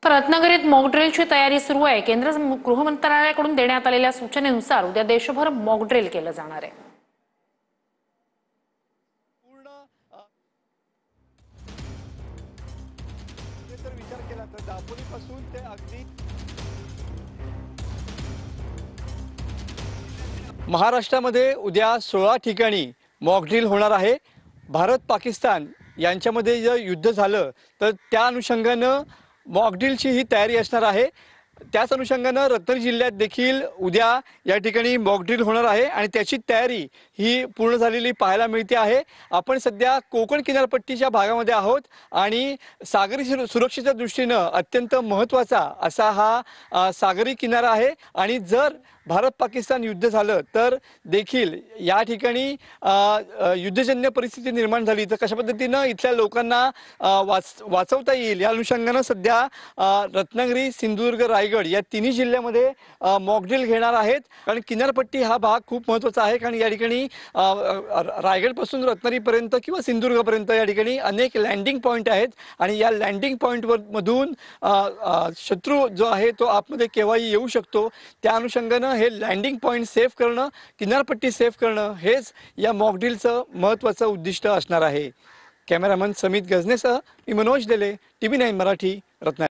तर रत्नागिरीत मॉकड्रिलची तयारी सुरू आहे। केंद्र गृहमंत्रालयाकडून देण्यात आलेल्या सूचनेनुसार उद्या देशभर मॉकड्रिल केलं जाणार आहे। जर विचार केला तर दापोलीपासून ते अगदी महाराष्ट्रामध्ये उद्या 16 ठिकाणी मॉकड्रिल होणार आहे। भारत पाकिस्तान यांच्यामध्ये जर युद्ध झालं तर त्या अनुषंगानं मॉकड्रिलची ही तयारी असणार आहे। त्याच अनुषंगानं रत्नागिरी जिल्ह्यात देखील उद्या या ठिकाणी मॉकड्रिल होणार आहे आणि त्याची तयारी ही पूर्ण झालेली पाहायला मिळते आहे। आपण सध्या कोकण किनारपट्टीच्या भागामध्ये आहोत आणि सागरी सुरक्षेच्या दृष्टीनं अत्यंत महत्त्वाचा असा हा सागरी किनारा आहे आणि जर भारत पाकिस्तान युद्ध झालं तर देखील या ठिकाणी युद्धजन्य परिस्थिती निर्माण झाली तर कशा पद्धतीनं इथल्या लोकांना वाचवता येईल या अनुषंगानं सध्या रत्नागिरी, सिंधुदुर्ग, रायगड या तिन्ही जिल्ह्यामध्ये मॉकड्रिल घेणार आहेत। कारण किनारपट्टी हा भाग खूप महत्त्वाचा आहे कारण या ठिकाणी रायगडपासून रत्नागिरीपर्यंत किंवा सिंधुदुर्गपर्यंत या ठिकाणी अनेक लँडिंग पॉईंट आहेत आणि या लँडिंग पॉईंटमधून शत्रू जो आहे तो आतमध्ये केव्हाही येऊ शकतो। त्या अनुषंगानं हे लँडिंग पॉईंट सेफ करणं, किनारपट्टी सेफ करणं हेच या मॉकड्रिलचं महत्त्वाचं उद्दिष्ट असणार आहे। कॅमेरामन समित गजनेसह मी मनोज देले, TV9 मराठी, रत्नागिरी।